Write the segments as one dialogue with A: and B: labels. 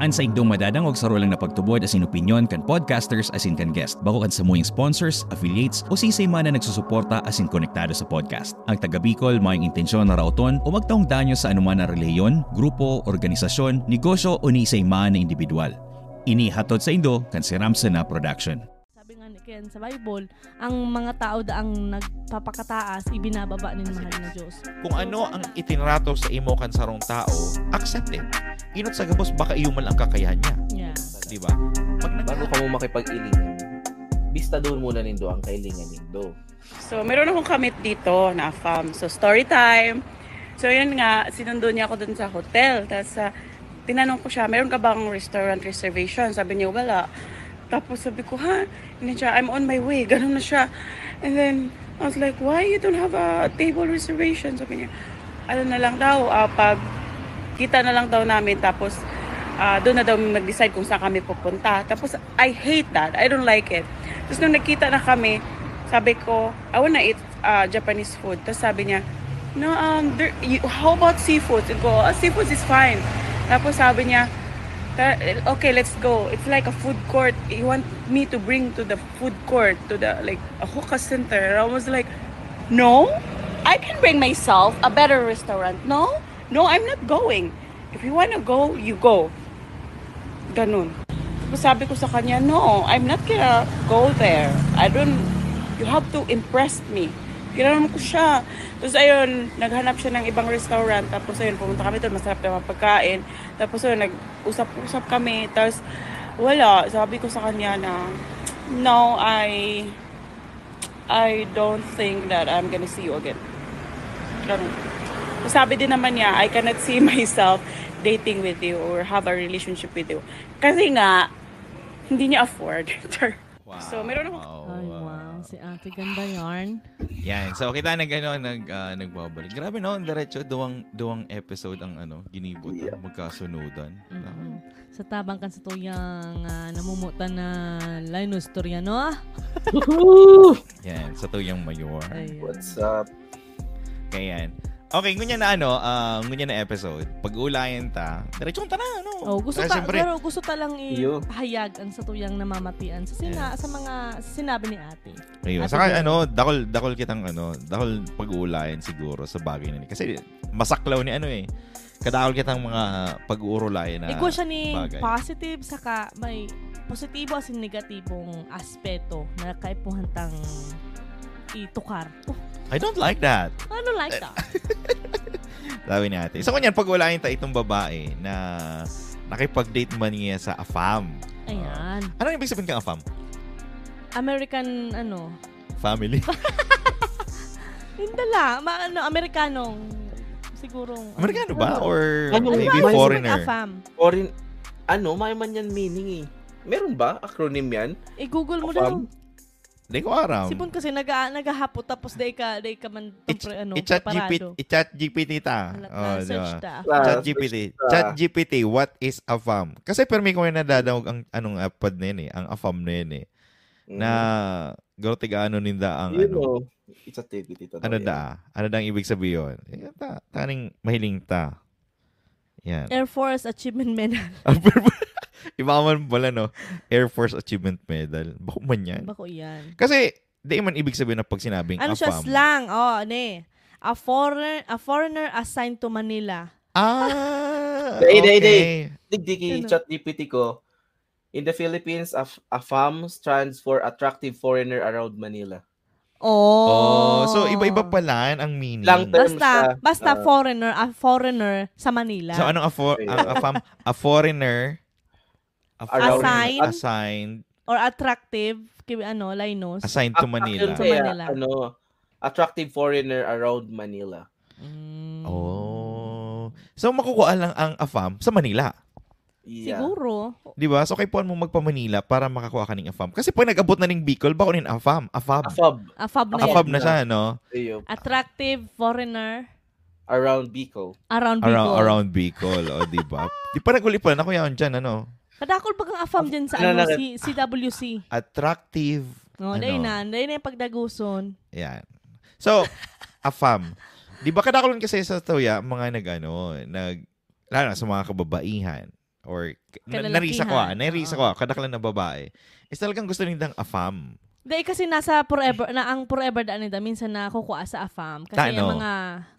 A: Maan sa indong madadangog sa rolang na pagtubod as in opinion kan podcasters as in kan guest. Bako kan samuyang sponsors, affiliates o sisay man na nagsusuporta as in konektado sa podcast. Ang taga Bicol may intensyon na rauton o magtaong danyo sa anuman na reliyon, grupo, organisasyon, negosyo o ni isay man na individual. Ini hatod sa indo kan si Ramsen na production.
B: Sabi nga ni Ken sa Bible, ang mga tao daang nagpapakataas, ibinababa ni mahal na Diyos.
C: Kung ano ang itinrato sa imo kan sarong tao, accept it. Inot sa gabos, baka iyo man ang kakayahan niya.
B: Yeah.
C: Di ba?
D: Bago ka mo makipag-ilingan, bista doon muna nindo ang kailingan nindo.
E: So, meron akong kamit dito na fam. So, story time. So, yun nga, sinundo niya ako dun sa hotel. Tapos, tinanong ko siya, meron ka bang restaurant reservation? Sabi niya, wala. Tapos sabi ko, ha? And then siya, I'm on my way. Ganun na siya. And then, I was like, why you don't have a table reservation? Sabi niya, ano na lang daw, pag kita na lang daw namin, tapos doon na daw mag-decide kung saan kami pupunta. Tapos, I hate that. I don't like it. Tapos nung nagkita na kami, sabi ko, I wanna eat Japanese food. Tapos sabi niya, no, how about seafood? I go, seafood is fine. Tapos sabi niya, okay, let's go. It's like a food court. You want me to bring to the food court, to the, like, a hookah center. I was like, no, I can bring myself a better restaurant. No, I'm not going. If you wanna go, you go. Ganun. Tapos sabi ko sa kanya, no, I'm not gonna go there. You have to impress me. Ginanon ko siya. Tapos ayun, naghanap siya ng ibang restaurant. Tapos ayun, pumunta kami doon, masarap na mapagkain. Tapos ayun, nag-usap-usap kami. Tapos wala, sabi ko sa kanya na, no, I don't think that I'm gonna see you again. Ganun. Tapos sabi din naman niya, I cannot see myself dating with you or have a relationship with you. Kasi nga, hindi niya afford.
C: Wow.
E: So, meron ako.
B: Ay, wow. Si ate, ganda yarn.
C: Yan. So, kita nagbabalik. Grabe no, diretso, duwang episode ang ginibot. Magkasunudan.
B: Mm-hmm. Sa tabang kan sa tuyang namumutan na Linus Toriano.
C: Yan, sa tuyang mayor.
B: Ayan.
D: What's up?
C: Kaya yan. Okay, ngunya na ngunya na episode. Pag-ulayan ta, diretso ta na, no?
B: Oh, gusto
C: Kaya
B: ta,
C: siyempre,
B: pero gusto talang ihayag ang sa tuyang namamatian sa mga sinabi ni ate.
C: ayun.
B: Ate
C: Saka
B: Bel.
C: dakol kitang dakol pag-uulayan siguro sa bagay na ni. Kasi masaklaw ni kadakol kitang mga pag-uurulayan na
B: Ikaw siya ni
C: bagay.
B: positive, saka may positibo as in negatibong aspeto na kaipuhantang itukar.
C: I don't like that.
B: Ano like that?
C: Sabi ni ate. So, kunyan, pag-uulayan ta itong babae na nakipag-date man niya sa AFAM.
B: Ayan.
C: Ano ibig sabihin kang AFAM?
B: American,
C: Family?
B: hindi lang. Amerikanong, sigurong.
C: Amerikano ba? Or
D: Ano
C: maybe
D: ba?
C: foreigner?
B: AFAM.
D: Foreign, may man yan meaning eh. Meron ba? Acronym yan?
B: I-google mo
D: AFAM?
B: daw.
C: Hindi ko aram.
B: Sipon kasi naghahapot tapos day ka man preparado.
C: I-chat GPT ta.
B: Search ta.
C: Chat GPT. Chat GPT, what is AFAM? Kasi permi ko na nadadawag ang anong appad na yun ang AFAM na yun Na garotiga ninda ang
D: It's a
C: ano ang ibig sabihin? Taning mahiling ta. Yan.
B: Air Force Achievement Medal.
C: Iba man pala Air Force Achievement Medal. Bako man yan.
B: Bako yan.
C: Kasi di man ibig sabihin na pag sinabing
B: Ano siya
C: AFAM.
B: slang? A foreigner assigned to Manila.
C: Okay.
D: Digdiki chat GPT ko. In the Philippines, AFAM stands for Attractive Foreigner Around Manila.
C: Oh, so iba-iba pala ang meaning.
D: Lang term siya.
B: Basta a foreigner sa Manila.
C: So anong AFAM? A foreigner assigned
B: or attractive Linus.
C: assigned to Manila.
B: Sa Manila.
D: Attractive foreigner around Manila.
C: Oh. So makukuha lang ang AFAM sa Manila.
D: Yeah.
B: Siguro.
C: 'Di ba? So kay puan mo magpa-Manila para makakuha ka ng AFAM. Kasi pag nag-abot na ning Bicol, bako nin AFAM.
B: AFAB na
C: AFAB
B: yan.
C: na siya, no?
B: Attractive foreigner
D: Around Bicol.
B: around Bicol.
C: Around Bicol, o 'di ba? Di pa nagulipan ako yan diyan,
B: Kadakol pa kang AFAM dyan sa CWC.
C: Attractive.
B: Dahil na yung pagdaguson.
C: Yan. So, AFAM. Di ba kadakulon kasi sa tuya, mga lalo na sa mga kababaihan. or
B: Kalalakihan.
C: narisa ko, kadaklan na babae, is talagang gusto nindang afam.
B: Dahil kasi nasa forever, na ang forever daan nila, minsan na kukuha sa AFAM. Kasi ang mga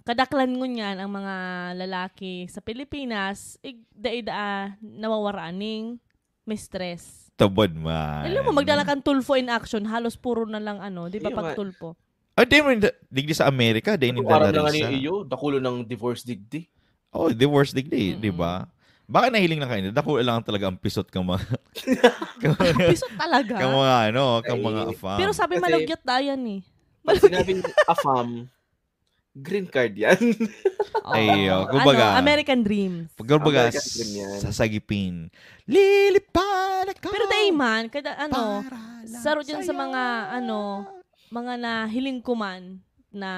B: kadaklan ngunyan, ang mga lalaki sa Pilipinas, nawawaraaning may stress.
C: Tubod man.
B: Alam mo, magdala kang tulfo in action, halos puro na lang di ba pag tulfo?
C: Di mo, digdi sa Amerika, di nindang
D: Parang na nga
C: narisa.
D: ni iyo, dakulo ng divorce digdi.
C: Oh, divorce digdi, di ba? Baka nahiling na kayo, dako lang talaga ang pisot kang mga...
B: Pisot talaga.
C: Kang mga afam.
B: Pero sabi
D: Kasi,
B: malagyat dayan eh.
D: Pag sinabing afam, green card yan.
C: kumbaga,
B: American Dreams.
C: Kumbaga,
D: American dream yan.
C: sasagipin. Lilipad ako.
B: Pero dayman,
C: para
B: saro dyan sa
C: sa'yo.
B: mga, mga nahiling ko man na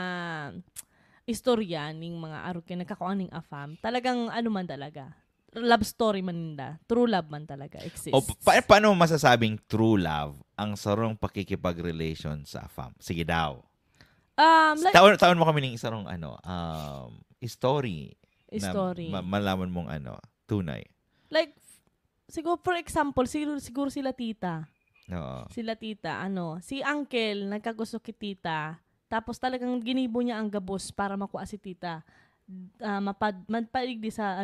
B: istorya ning mga arukin nagkakuaning afam. Talagang man talaga. Love story man nila. True love man talaga exists.
C: O, paano masasabing true love ang sarong pakikipag-relation sa afam? Sige daw.
B: Like,
C: Taon mo kami ng isarong story.
B: story.
C: Na malaman mong tunay.
B: Like, siguro for example, siguro sila tita.
C: Oo.
B: Sila tita, si uncle, nagkagusto kay tita. Tapos talagang ginibo niya ang gabos para makuha si tita. Magpalig di sa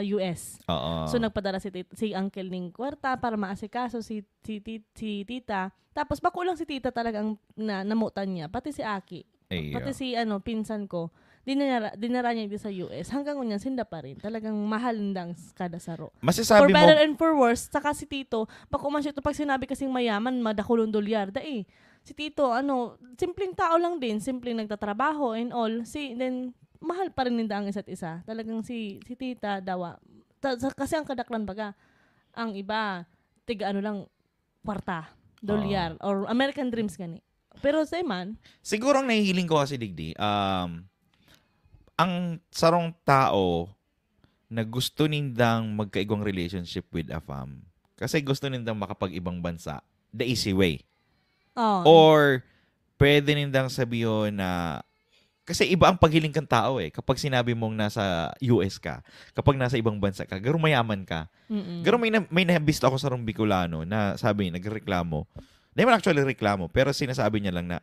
B: US.
C: Oo.
B: So nagpadala si uncle ning kwarta para maasikaso si tita. Tapos makulang si tita talagang namutan niya, pati si Aki.
C: Ayo.
B: Pati si pinsan ko. Dinara niya di sa US. Hanggang ngunyan sinda pa rin. Talagang mahal ndang kada saro.
C: Masasabi
B: For
C: mo,
B: better and for worse, saka si Tito, pag sinabi kasing mayaman, madakulong dolyar. Si Tito, simpleng tao lang din, simpleng nagtatrabaho and all. Then, mahal pa rin ninda ang isa't isa. Talagang si Tita, dawa. Kasi ang kadaklan baga, ang iba, tiga lang, kwarta, dolyar, or American Dreams gani. Pero sa man,
C: siguro ang nahihiling ko kasi digdi, ang sarong tao na gusto nindang magkaigong relationship with a fam. Kasi gusto nindang makapag-ibang bansa the easy way. Or pwede nindang sabihin na kasi iba ang paghiling kang tao kapag sinabi mong nasa US ka, kapag nasa ibang bansa ka, garo mayaman ka. Garo may nabisto ako sa Bicolano na sabi, nagreklamo. Hindi man actually reklamo, pero sinasabi niya lang na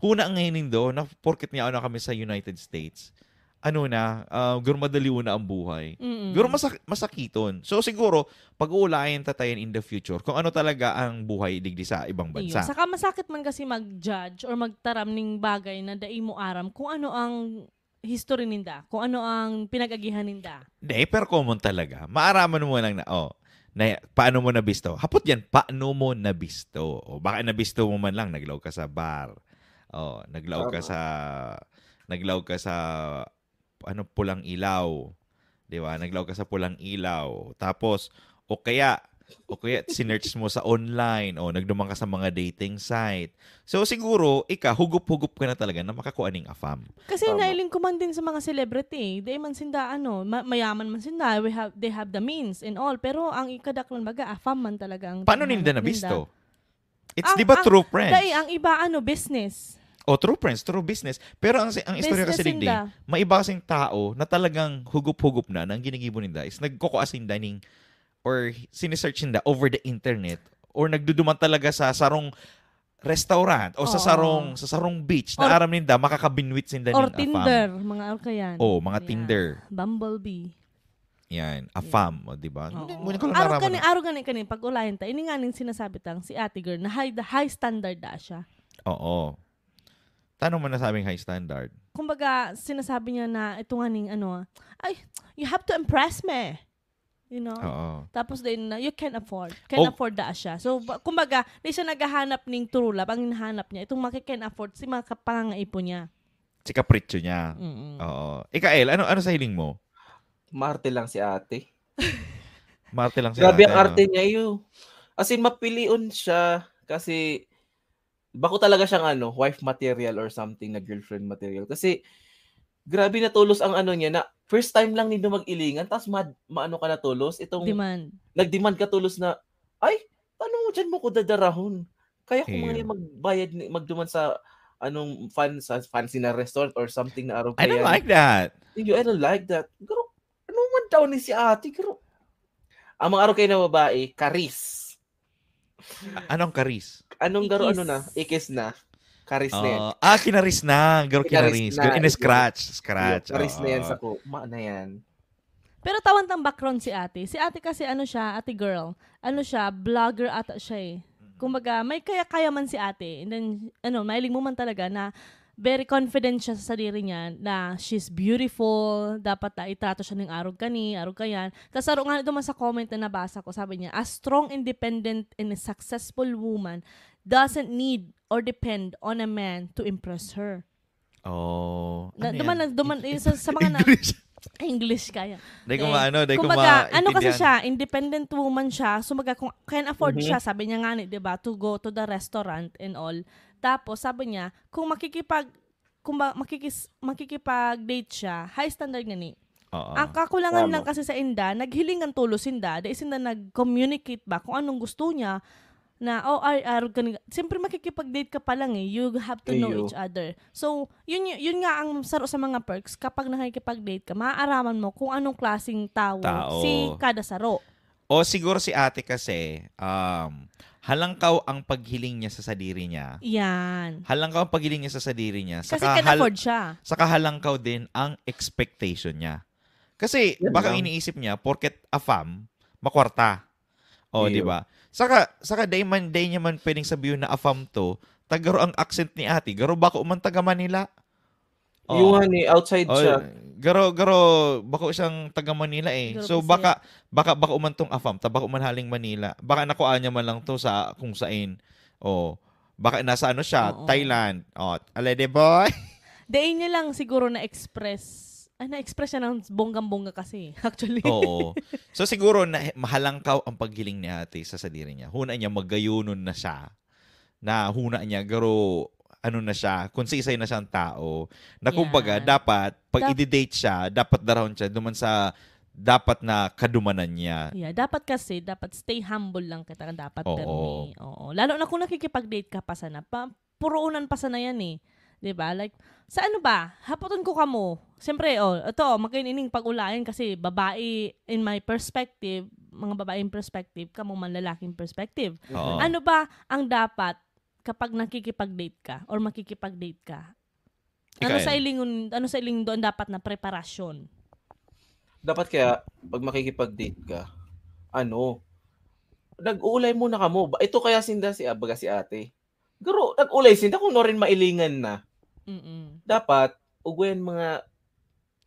C: huna ang ngayon do na porket niya kami sa United States. Guro madali na ang buhay. Guro masakiton. So siguro, pag-uulayan tatayan in the future kung ano talaga ang buhay digdi sa ibang bansa.
B: Saka masakit man kasi mag-judge or magtaram ning bagay na dai mo aram kung ano ang history ninda, kung ano ang pinag-agihan ninda.
C: Hindi, pero common talaga. Maaraman mo lang paano mo nabisto? Hapot yan, paano mo nabisto? O baka nabisto mo man lang, naglaw ka sa bar. Naglaw ka sa pulang ilaw. 'Di ba? Naglaw ka sa pulang ilaw. Tapos o kaya sinearch mo sa online o nagduman ka sa mga dating site. So siguro hugup-hugup ka na talaga na makakuha ning afam.
B: Kasi nailing ko man din sa mga celebrity. Di man sinda mayaman man sinda. They have the means and all. Pero ang ikadaklan baga afam man talaga ang
C: paano ninda nabisto? It's di ba true friends?
B: Dahil ang iba business.
C: True friends, true business. Pero ang istorya kasi digdi, may iba kasing tao na talagang hugup-hugup na ang ginigibo ninda is nagkukuasin ning or sinesearch ninda over the internet or nagduduman talaga sa sarong restaurant o sa sarong beach na aram ninda makakabinwit sinda ning
B: or Tinder, mga kayan.
C: Mga Tinder.
B: Bumblebee.
C: Yan, afam, di ba?
B: Araw gani pag-ulayan ta. Ini nga ning sinasabi tang si Ate Girl na high standard da siya.
C: Oo. Tanong mo na sabing high standard.
B: Kumbaga, sinasabi niya na ito nga ning you have to impress me. You know?
C: Oo.
B: Tapos din, you can afford. Afford da siya. So, kumbaga, di siya naghahanap ning true love. Ang hinahanap niya, itong can afford, si mga pangangaipo niya.
C: Si kapritso niya. Oo. Ikael, ano sa hiling mo?
D: Marte lang si ate.
C: Marte lang si
D: Grabe
C: ate.
D: ang arte niya yun. As in, mapiliun siya kasi bako talaga siyang wife material or something na girlfriend material. Kasi grabe na tulos ang niya na first time lang nindo mag-ilingan tapos maano ka na tulos. Itong
B: demand.
D: Nag-demand ka tulos na ay, paano mo dyan mo ko dadarahon? Kaya kung mga magbayad, magduman sa fancy na restaurant or something na araw
C: I don't like that.
D: I don't like that. Pero ano man daw ni si ate. Pero, ang mga araw kayo na babae, karis.
C: Anong karis?
D: Anong garo, ano na? Ikis na. Karis na yan.
C: Kinaris na. Garo kinaris. In-scratch. Scratch.
D: Karis na yan sa ko. Na yan.
B: Pero tawantang background si ate. Si ate kasi ano siya, ate girl. Ano siya, vlogger ata siya eh. Kumbaga, may kaya man si ate. And then, mailing mo man talaga na very confident siya sa sarili niya na she's beautiful, dapat na itrato siya ng arog kayan. Tapos nga doon sa comment na nabasa ko, sabi niya, a strong, independent, and a successful woman doesn't need or depend on a man to impress her.
C: Oh.
B: Duman sa mga English kaya.
C: Kumbaga,
B: ano kasi siya, independent woman siya. So kung can afford siya, sabi niya nga ni, 'di ba, to go to the restaurant and all. Tapos sabi niya, kung makikipag-date siya, high standard nga ni. Ang kakulangan lang kasi sa inda, naghilingan tulos inda, dahil sinda nag-communicate ba kung anong gusto niya, na, siyempre makikipag-date ka pa lang eh. You have to know each other. So, yun nga ang saro sa mga perks. Kapag nakikipag-date ka, maaaraman mo kung anong klaseng tao. Si kada saro.
C: O siguro si ate kasi, halangkaw ang paghiling niya sa sadiri niya.
B: Yan.
C: Halangkaw ang paghiling niya sa sadiri niya.
B: Kasi can afford siya.
C: Saka halangkaw din ang expectation niya. Kasi baka iniisip niya, porket afam, makwarta. O, di ba? Saka day niya man pwedeng sabihin na afam to, tagaro ang accent ni ate, garo bako man taga Manila.
D: Yung outside siya.
C: Garo bako siyang taga Manila eh. So baka man tong afam, baka man haling Manila. Baka nakuha niya man lang to sa kung saan. Baka nasa siya, Thailand. Alede boy.
B: Day niya lang siguro na-express siya ng bonggang-bongga kasi, actually.
C: Oo. So siguro mahalangkaw ang paghiling ni ate sa sadiri niya. Huna niya magayunon na siya. Na huna niya garo na siya, konsisay na siyang tao. Na kumbaga dapat pag i-date siya, dapat daron siya duman sa dapat na kadumanan niya.
B: Yeah, dapat stay humble lang kita dapat permi. Oo. Lalo na kung nakikipag-date ka pa sana, puruunan pa sana yan eh. 'Di ba? Like sa hapoton ko kamo. Siyempre, ito, magkainining pag-ulayan kasi babae in my perspective, mga babaeng perspective, kamo man lalaking perspective. Ano ba ang dapat kapag nakikipag-date ka or makikipag-date ka? Ano sa iling doon dapat na preparasyon?
D: Dapat kaya pag makikipag-date ka, nag-uulay muna kamo. Ito kaya sinda si ate. Garo, nag-ulay sinda kung no rin mailingan na. Dapat, ugwen mga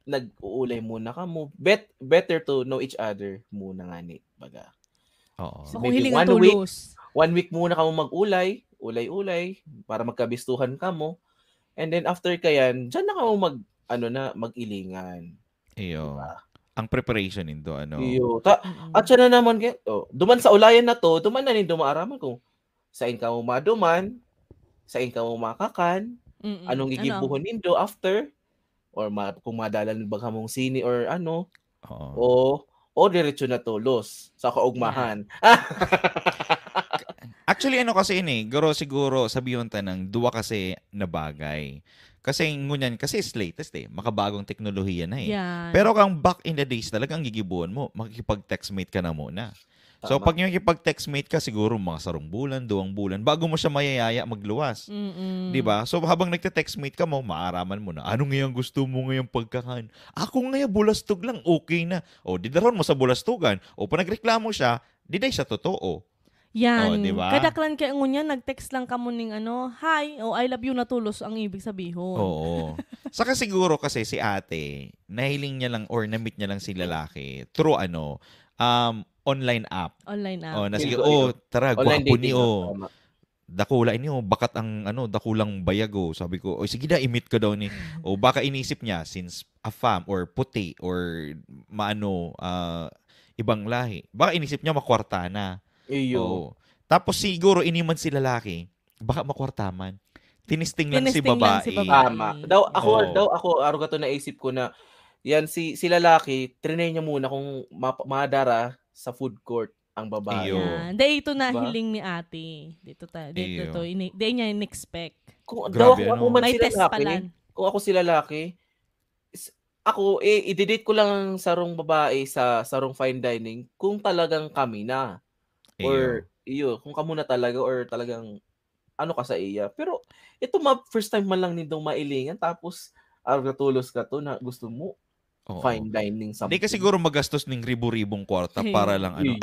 D: nag-uulay muna ka mo. Better to know each other muna nga ni. Baga.
B: So, kung hilingan tulos.
D: 1 week muna ka mo mag-ulay, para magkabistuhan ka mo. And then after kayan, dyan na ka mo mag-ilingan.
C: Iyo. Diba? Ang preparation nito,
D: At siya na naman, duman sa ulayan na to, duman na rin dumaaraman kung sain ka mo maduman, sain ka mo makakan, anong gigibuhon nindo after, or kung madalan ba ka mong sini or o diretso na tulos sa kaugmahan.
C: Actually, kasi garo siguro sabihin ng duwa kasi na bagay. Kasi ngunyan, kasi latest makabagong teknolohiya na
B: Yan.
C: Pero kang back in the days talagang gigibuhan mo, makikipag-textmate ka na muna. So, pag nakikipag-textmate ka, siguro mga 1 bulan, 2 bulan, bago mo siya mayayaya magluwas. Diba? So, habang nagte-textmate ka mo, maaraman mo na, ano ngayon gusto mo ngayong pagkakan? Ako ngayon, bulastog lang, okay na. O, didaron mo sa bulastogan. O, pag nagreklamo siya, diday siya totoo.
B: Yan.
C: Diba?
B: Kadaklan kaya ngunyan, nag-text lang ka mo ning hi, I love you na tulos ang ibig sabihin.
C: Oo. Saka siguro kasi si ate, nahiling niya lang or na-meet niya lang si lalaki through online app. Sige, tara, gwapo niyo. Dakula niyo, bakat ang dakulang bayago. Sabi ko, sige na, i-meet ko daw ni. O baka inisip niya since afam or puti or ibang lahi. Baka inisip niya makwarta na. Tapos siguro iniman si lalaki, baka makwarta man. Tinisting lang si babae.
D: Tama. Ako araw ka to naisip ko na yan si lalaki, trinay niya muna kung madara sa food court ang babae.
B: Ito na hiling ni ate. Dito to. Di niya in-expect.
D: Kung ako man si lalaki, ako, i-date ko lang sarong babae sa sarong fine dining kung talagang kami na. Or, kung kamo na talaga or talagang ano ka sa iya. Pero, ito first time man lang nindong mailingan tapos, natulos ka to na gusto mo fine dining something.
C: Hindi ka siguro magastos ng ribu-ribong kwarta para lang ano.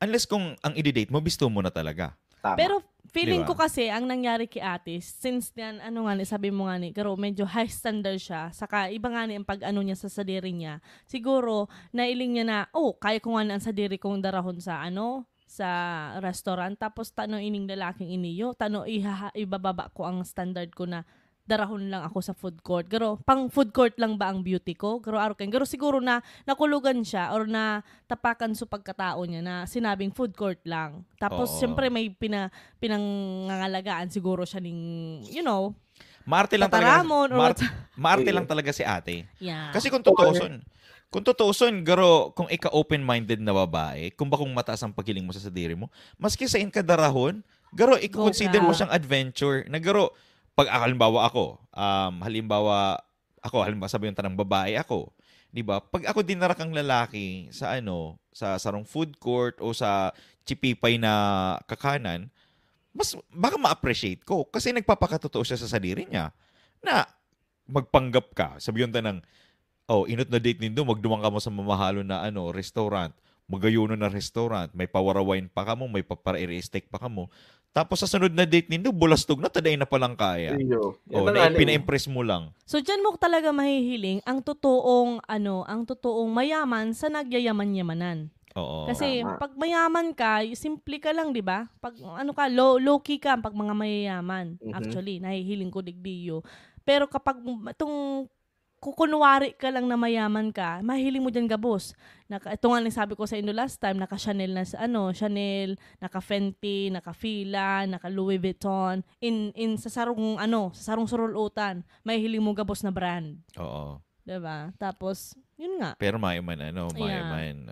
C: Unless kung ang i-date mo, gusto mo na talaga.
D: Tama.
B: Pero feeling ko kasi ang nangyari kay ate, since yan, sabi mo nga ni, pero medyo high standard siya, saka iba nga ni ang pag-ano niya sa sadiri niya, siguro, nailing niya na, kaya ko nga na ang sadiri kong darahon sa sa restaurant, tapos tano ining lalaking iniyo, tano ibababa ko ang standard ko na darahon lang ako sa food court. Pero pang food court lang ba ang beauty ko? Pero siguro na nakulugan siya or na tapakan sa pagkatao niya na sinabing food court lang. Tapos syempre may pinangangalagaan siguro siya ning,
C: Maarte lang talaga. Maarte lang talaga si ate.
B: Yeah.
C: Kasi kung tutuuson, garo, kung ika-open-minded na babae, kung bakong mataas ang paghiling mo sa sadiri mo, maski sa kadarahon, garo, i-consider mo siyang adventure. Na garo, pag halimbawa sabi yung tanang babae ako, 'di ba? Pag ako dinara kang lalaki sa sa sarong food court o sa chipipay na kakanan, mas baka ma-appreciate ko kasi nagpapakatotoo siya sa sarili niya na magpanggap ka. Sabi yung tanang, inot na date nindo, magduman ka mo sa mamahalo na restaurant, magayuno na restaurant, may pawarawain pa ka mo, may papara-steak pa ka mo. Tapos sa sunod na date nindo, bulastog na, taday na palang kaya. Pina-impress mo lang.
B: So dyan mo talaga mahihiling ang totoong mayaman sa nagyayaman-yamanan.
C: Oo.
B: Kasi pag mayaman ka, simple ka lang, 'di ba? Pag low key ka pag mga mayayaman. Actually, nahihiling ko digdiyo. Pero kapag itong kukunwari ka lang na mayaman ka, mahiling mo dyan gabos. Ito nga sabi ko sa inyo last time, naka-Chanel na Chanel, naka-Fenty, naka-Fila, naka-Louis Vuitton, sa sarong surulutan, mahiling mo gabos na brand.
C: Oo.
B: Diba? Tapos, yun nga.
C: Pero mayaman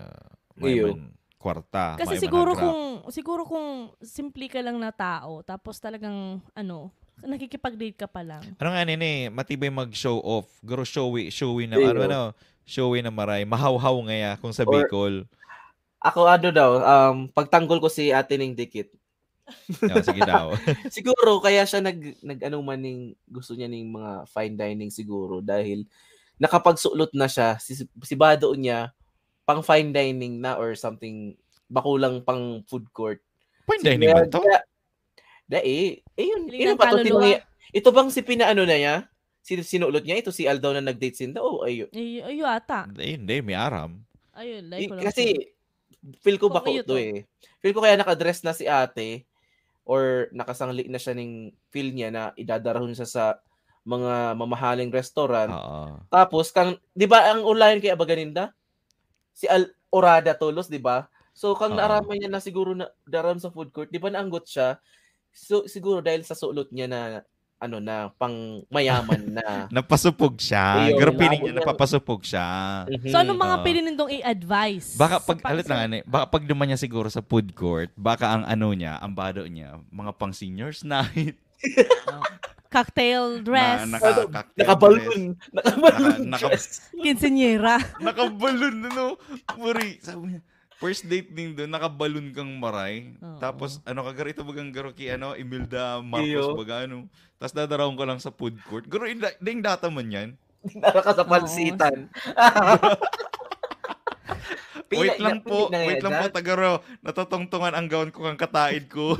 C: kwarta.
B: Kasi siguro kung simple ka lang na tao, tapos talagang nakikipag-date ka pa lang.
C: Matibay mag-show off. Guro showy na showy na maray. Mahawhaw ngaya kung sa Bicol.
D: Ako pagtanggol ko si ate ning dikit.
C: Sige daw.
D: Siguro kaya siya gusto niya ning mga fine dining siguro dahil nakapagsulot na siya si bado niya pang fine dining na or something bakulang pang food court.
C: Fine dining ba to?
D: Yun pa to ito bang si pinaano na niya? Sinuulot niya ito si Aldaw na nag-date sin daw. Ayo
B: ata.
C: Hindi, may aram.
B: Ayun, like ko lang.
D: Kasi feel ko bako to Feel ko kaya nakadress na si ate or nakasangli na siya ning feel niya na idadarahon siya sa mga mamahaling restaurant. Tapos 'di ba ang ulayan kay Abaganinda? Si Orada Tolos, 'di ba? So kang naaraman niya na siguro na daram sa food court, 'di ba naanggot siya? So siguro dahil sa sulot niya na na pang mayaman na
C: napasupog siya. Piling niya napapasupog siya.
B: So anong mga pili nindong i-advise?
C: Baka pag duman niya siguro sa food court, baka ang ang bado niya, mga pang seniors night.
B: Cocktail dress.
D: Nakabalon.
B: Quinceañera.
C: Nakabalon, Muri, sabi niya, first date din doon, nakabalon kang maray. Tapos, kagarito bagang garo ki, Imelda Marcos baga, Tapos dadaraon ko lang sa food court. Garo, yung data man yan.
D: Nara ka sa pansitan.
C: Wait lang po, tagaro. Natatungtungan ang gown ko kang kataid ko.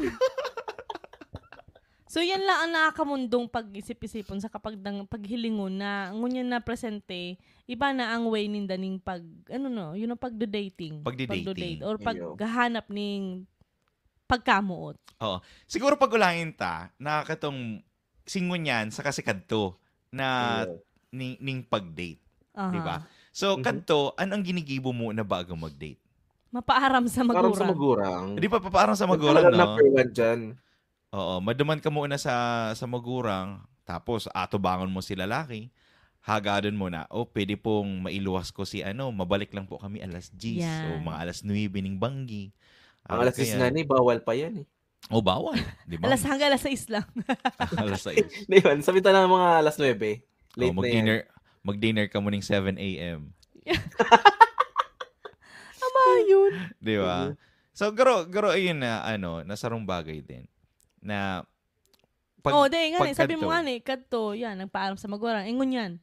B: So yan lang ang nakakamundong pag-isip-isipon sa paghilingon na ngunyan na presente, iba na ang way ninda ning pagdo-dating. Pagdo-date or paghahanap ning pagkamuot.
C: Oo. Siguro pagulangin ta, nakakatong singon yan sa kasikadto na ning pag-date. Di ba? So, kadto, anong ginigibo mo na bago mag-date?
B: Mapaaram sa magurang.
D: Paaram sa magurang.
C: Hindi pa papaaram sa magurang, no?
D: Number one dyan.
C: Oo, maduman ka muna sa magurang, tapos atubangon mo si lalaki, hagadon mo na, pwede pong mailuwas ko si mabalik lang po kami alas 10 o mga alas 9 ning banggi.
D: Ang alas 6 nga bawal pa yan .
C: Bawal. Di ba?
B: Hanggang alas 6 lang.
C: Alas 6.
D: Di ba? Sabi ta ng mga alas 9. Late na yan.
C: mag-dinner ka muning 7 a.m.
B: Tama yun.
C: Di ba? So, garo ayun na, nasarong bagay din. Na,
B: sabi mo nga kadto, yan, nagpaalam sa magulang. Ingon yan.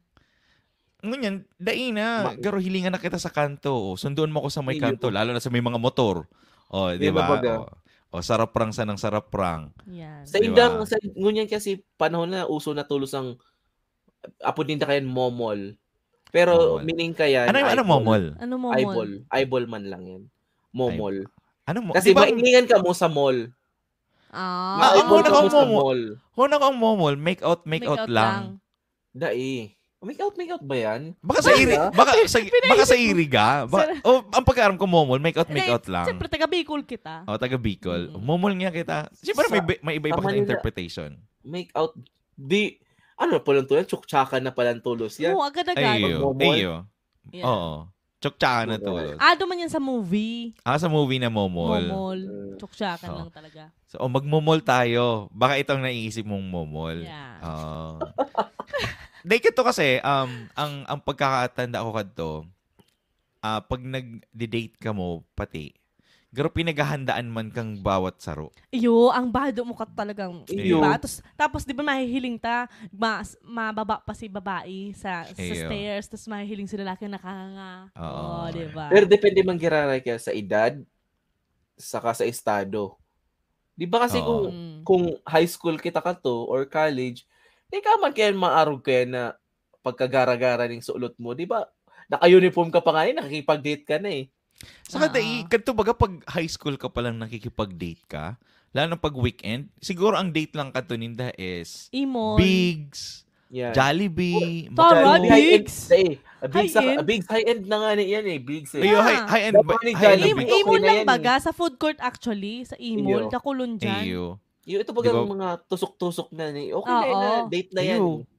C: Ngunyan, dai na. Garo, hilingan na kita sa kanto. Sunduan mo ko sa may kanto, lalo na sa may mga motor. Di ba? Sarap prang sa ng sarap prang.
B: Yan.
D: Sa indang, ngunyan kasi panahon na uso na tulos ang apo din na kayan momol. Pero meaning kaya
C: ano momol?
B: Ano momol?
D: Eyeball man lang yan. Momol.
C: Kasi
D: kasi mainingan ka mo sa mall.
C: Huna ka ang momol, make out lang.
D: Dai. Make out ba yan?
C: Baka sa iriga. Ang pagkaaram ko momol, make out lang.
B: Siyempre, taga Bicol kita.
C: Taga Bicol. Momol nga kita. Siyempre may iba-iba ka interpretation.
D: Make out, palang tulos? Tsuktsaka na palang tulos yan.
B: Oo, agad-agad.
C: Ayo. Oo. Tsuktsaka na tulos.
B: Duman yan sa movie.
C: Sa movie na momol.
B: Tsuktsakan lang talaga.
C: So, magmomol tayo. Baka itong naiisip mong momol.
B: Yeah.
C: Dahil ito kasi, ang pagkakatanda ko kadto, pag nag-date ka mo, pati, garo pinaghahandaan man kang bawat saro.
B: Ang bado mo ka talagang, diba? Tapos di ba mahihiling mababa pa si babae sa stairs, tapos mahihiling si lalaki nakanganga. Diba?
D: Pero depende man giraray ka sa edad, saka sa estado. Di ba kasi kung high school kita ka to, or college, ka man kaya maarog kaya na pagkagara-gara ng sulot mo, di ba? Naka-uniform ka pa nga nakikipag-date ka na eh.
C: Saka kadto baga pag high school ka pa lang nakikipag-date ka, lalo pag weekend, siguro ang date lang kadto ninda is
B: Imon,
C: Bigs, Jollibee,
B: Bigs.
D: Bigs high-end na nga yan eh, Bigs eh.
C: High-end.
B: Imon lang baga sa food court actually, sa Imon, Dakulon dyan.
D: Ito baga mga tusok-tusok na ni. Okay na, date na yan.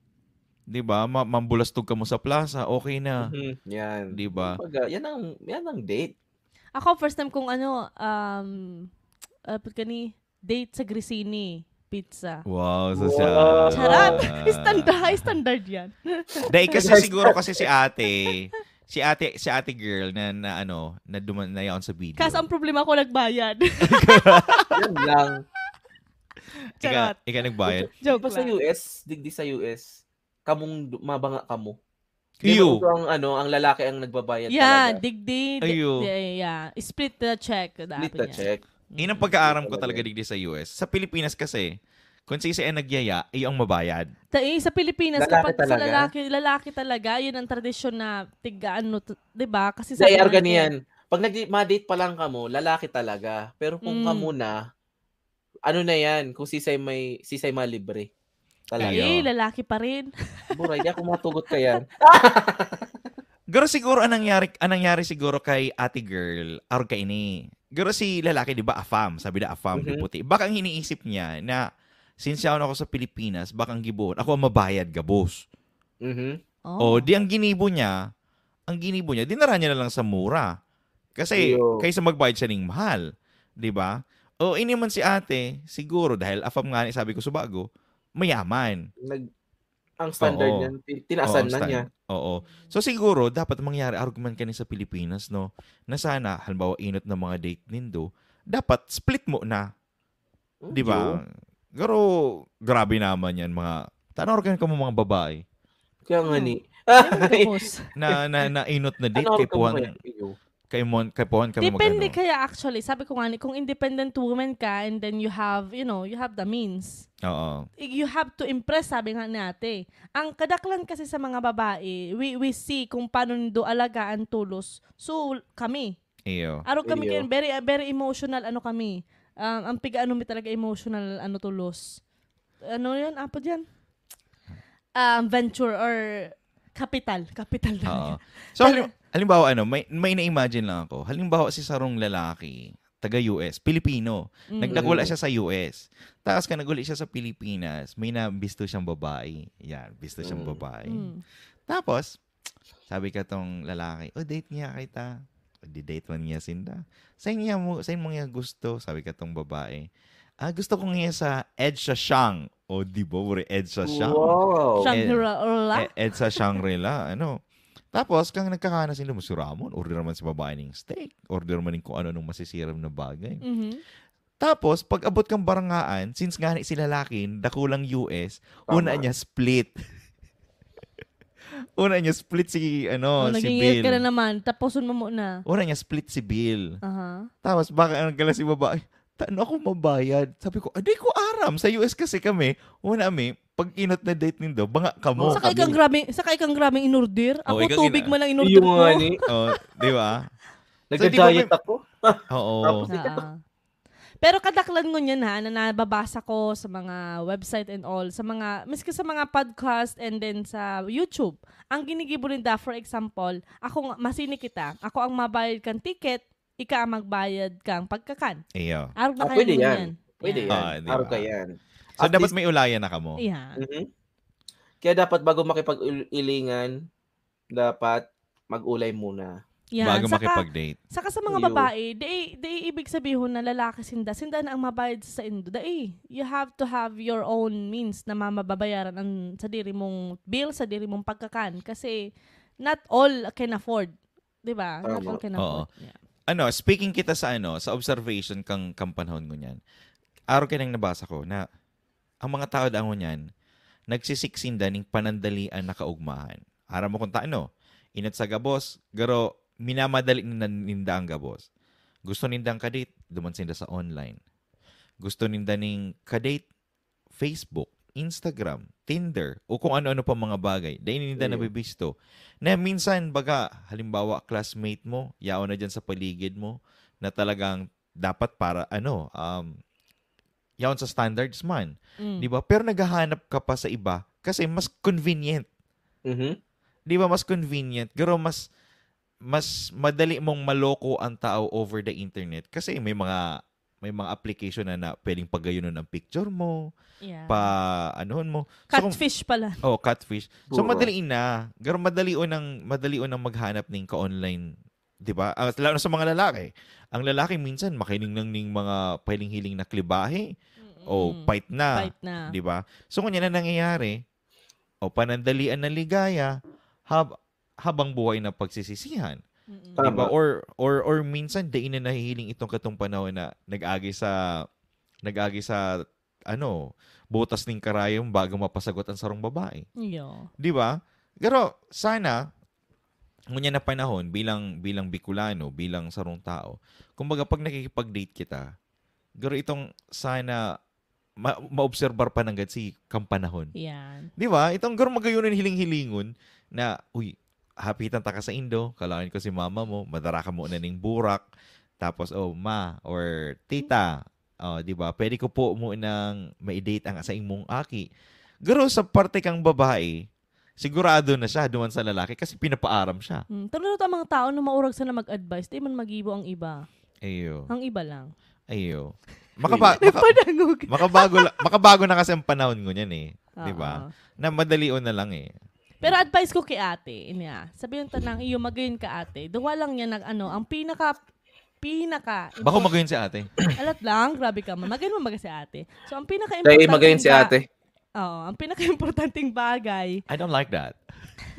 C: Diba? Mambulastog ka mo sa plaza, okay na.
D: Yan.
C: Diba?
D: Yan ang date.
B: Ako, first time kong date sa Grisini Pizza.
C: Wow, so
B: Charot! High standard yan.
C: Dahil kasi siguro si ate girl na yaon sa video.
B: Kasi ang problema ko nagbayad.
D: Yan lang.
B: Charot.
C: Ika nagbayad.
B: Joke
D: sa US, digdi sa US, kamong mabanga kamo.
C: Iyo.
D: Ang lalaki ang nagbabayad
B: talaga.
C: Digdi.
B: Split the check.
D: Split the check.
C: Yun ang pagkaaram ko talaga digdi sa US. Sa Pilipinas kasi, kung si ang nagyaya, ang mabayad.
B: Sa Pilipinas, kapag sa lalaki talaga, yun ang tradisyon na diba? Kasi sa
D: ganyan. Pag ma-date pa lang kamo, lalaki talaga. Pero kung kamo na, na yan, kung sisay malibre. Talaga.
B: Lalaki pa rin.
D: Buray, di ako matugot ka yan.
C: Garo siguro anong nangyari siguro kay ate girl, or kay ini. Garo si lalaki, di ba, afam. Sabi na afam, puti. Baka ang iniisip niya na, since yaon ako sa Pilipinas, baka ang gibon, ako ang mabayad, gabos. Di ang ginibo niya, dinara niya na lang sa mura. Kasi, kaysa magbayad siya ng mahal. Di ba? Ini man si ate, siguro, dahil afam nga sabi ko sa bago, mayaman.
D: Ang standard niyan, tinaasan na niya.
C: Oo. So siguro, dapat mangyari argument ka sa Pilipinas, no? Na sana, halimbawa, inot ng mga date nindo, dapat split mo na. Di ba? Pero, grabe naman yan, mga, tanong ka mo mga babae.
D: Kaya nga ni.
C: na inot na date, kay Puhan kami
B: depende kaya actually. Sabi ko nga kung independent woman ka and then you have the means.
C: Oo.
B: You have to impress, sabi nga natin. Ang kadaklan kasi sa mga babae, we see kung paano nindo alagaan tulos. So, kami. Araw kami kayo, very emotional kami. Ang mi talaga emotional tulos. Yan? Apo dyan? Venture or capital talaga.
C: So, halimbawa, may na-imagine lang ako. Halimbawa, si sarong lalaki, taga-US, Pilipino. Nagdakula siya sa US. Tapos ka naguli siya sa Pilipinas, may nabisto siyang babae. Yan, bisto siyang babae. Tapos, sabi ka tong lalaki, date niya kita. Di-date man niya sinda. Saan mo niya gusto? Sabi ka tong babae. Gusto ko niya sa Ed Shashang O, di ba? EDSA siya.
D: Wow.
B: Shangri-La?
C: EDSA Shangri-La. Tapos, kang nagkakanas nila mo si Ramon, order naman si babae ng steak, order man kung ano nung masisiram na bagay.
B: Mhm.
C: Tapos, pag abot kang barangaan, since nga si lalakin, dakulang US, una niya split. Una niya split si
B: Naging
C: Bill.
B: ka na naman. Tapusin mo muna.
C: Una niya split si Bill.
B: Aha.
C: Tapos, baka ang gala si babae, taano ako mabayad? Sabi ko, aday ko aram. Sa US kasi kami, pag inot na date nindo, banga ka mo.
B: Sakay kang graming inurder. Ako
C: ikaw
B: tubig mo lang inurder
D: Yung
B: ko.
D: nga ni.
C: Di ba?
D: Nagda-diet ako.
C: Oo.
D: Tapos
B: Pero kadaklan ko niyan na nababasa ko sa mga website and all, miski sa mga podcast and then sa YouTube. Ang ginigibo nila, for example, masini kita, ako ang mabayad kang ticket, ika ang magbayad kang pagkakan.
C: Iyo.
B: Araw na
D: pwede
B: kayo
D: yan. Pwede yan.
C: Diba?
D: Araw ka yan.
C: So,
D: At
C: dapat
D: least-
C: may ulayan na ka mo.
B: Yeah.
D: Kaya dapat bago makipag-ilingan, dapat mag-ulay muna.
B: Yan.
C: Bago
B: Saka
C: makipag-date.
B: sa mga babae, di ibig sabihin na lalaki sinda na ang mabayad sa indo. You have to have your own means na mamababayaran ang sa diri mong bill, sa diri mong pagkakan. Kasi not all can afford. Diba? Not all can afford. Yeah.
C: Speaking kita sa observation kang kampanahon ko niyan. Araw kinang nabasa ko na ang mga tao daw niyan nagsisiksinda ning panandalian na kaugmahan. Ara mo kung inat sa gabos, garo minamadali ninda ang gabos. Gusto nindang kadate, dumansinda sa online. Gusto ninda ning kadate, Facebook, Instagram, Tinder, o kung ano-ano pa mga bagay. Dahil ninda nabibisto. Na minsan, halimbawa, classmate mo, yaon na dyan sa paligid mo, na talagang dapat para, yaon sa standards man. Diba? Pero naghahanap ka pa sa iba kasi mas convenient. Diba? Mas convenient. Pero mas madali mong maloko ang tao over the internet kasi may mga application na pwedeng pagayunan ang picture mo,
B: Yeah.
C: anuhon mo.
B: Catfish pala.
C: Catfish. So madali na. Pero madali unang maghanap ng ka-online, 'di ba? Lalo sa mga lalaki. Ang lalaki minsan makining lang ning mga hiling na klibahe o fight na. 'Di ba? So kung yan na nangyayari, panandalian na ligaya, habang buhay na pagsisisihan. Diba? Or minsan dain na nahihiling itong katong panahon na nag-agi sa butas ning karayom bago mapasagot ang sarong babae.
B: Yo.
C: Diba? Pero sana ngunya na panahon bilang Bicolano, bilang sarong tao, kumbaga pag nakikipag-date kita, garo itong sana maobserbar pa ng si kampanahon.
B: Yan.
C: Diba? Itong garo magayunan hiling-hilingon na, hapitan ta ka sa Indo, kalangin ko si mama mo, madara ka muna ning burak, tapos, ma, or tita, di ba? Pwede ko po munang ma-date ang sa imong aki. Garo sa parte kang babae, sigurado na siya duman sa lalaki kasi pinapaaram siya.
B: Pero ang mga tao na maurag sa na mag-advise, di man mag-ibo ang iba.
C: Ayo.
B: Ang iba lang.
C: Ayo. Makabago na kasi ang panahon ko niyan eh. Di ba? Na madalion na lang eh.
B: Pero advice ko kay ate, sabihin tanang iyo magayon ka ate. Duwa lang niya ang pinaka
C: Bako magayon si ate.
B: Alat lang, grabe ka man. Magayon mo si ate. So ang
D: Dahil
B: pinaka-importante
D: magayon si ate.
B: ang pinaka-importanting bagay.
C: I don't like that.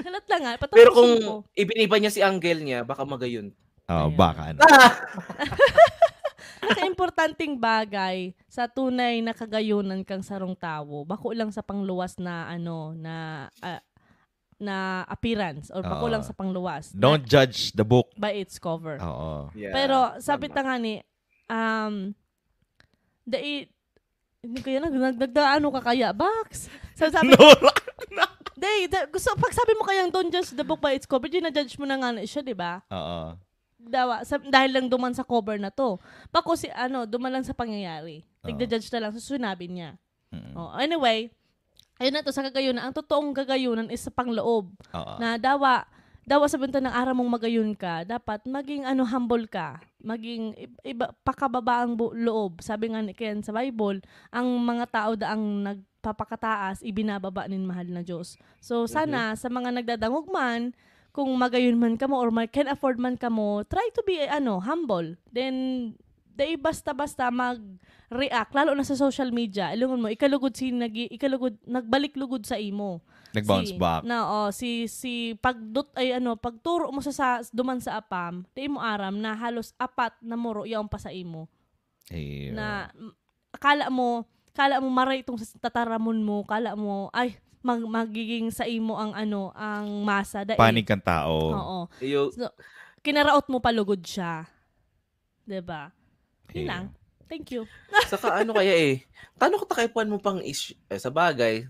B: Alat lang nga.
D: Pero kung ibiniba niya si Angel niya, baka magayon.
C: Baka.
B: Pinaka-importanting bagay sa tunay na kagayunan kang sarong tao, bako lang sa pangluwas na na appearance or bako lang sa pangluwas.
C: Don't judge the book
B: by its cover.
C: Oo.
D: Yeah,
B: pero sabi ta nga ni hindi ko yan nagdagdaano ka kaya box. So sabi gusto pag sabi mo kayang don't judge the book by its cover, na-judge mo na nga siya, di ba?
C: Oo.
B: Dahil lang duman sa cover na to. Bako duman lang sa pangyayari. Nagda-judge na lang sa sinabi niya. Anyway, ayun na to sa kagayunan. Ang totoong kagayunan is sa pangloob. Na dawa sa benta ng araw mong magayon ka, dapat maging humble ka. Maging pakababa ang loob. Sabi nga kaya sa Bible, ang mga tao ang nagpapakataas, ibinababa nin mahal na Diyos. So sana sa mga nagdadangog man, kung magayon man ka mo or can afford man ka mo, try to be humble. Then Dahil basta-basta mag-react, lalo na sa social media, ilungon mo, ikalugod, nagbalik lugod sa imo.
C: Nag-bounce back.
B: Pagturo mo sa duman sa apam, di mo aram na halos 4 na muro yaong pa sa imo. Na akala mo maray itong tataramon mo, kala mo, ay, magiging sa imo ang masa.
C: Panig kang tao.
B: Oo. So, kinaraot mo palugod siya. Diba? Yun lang. Thank you.
D: Saka kano ko takaipuan mo pang sa bagay,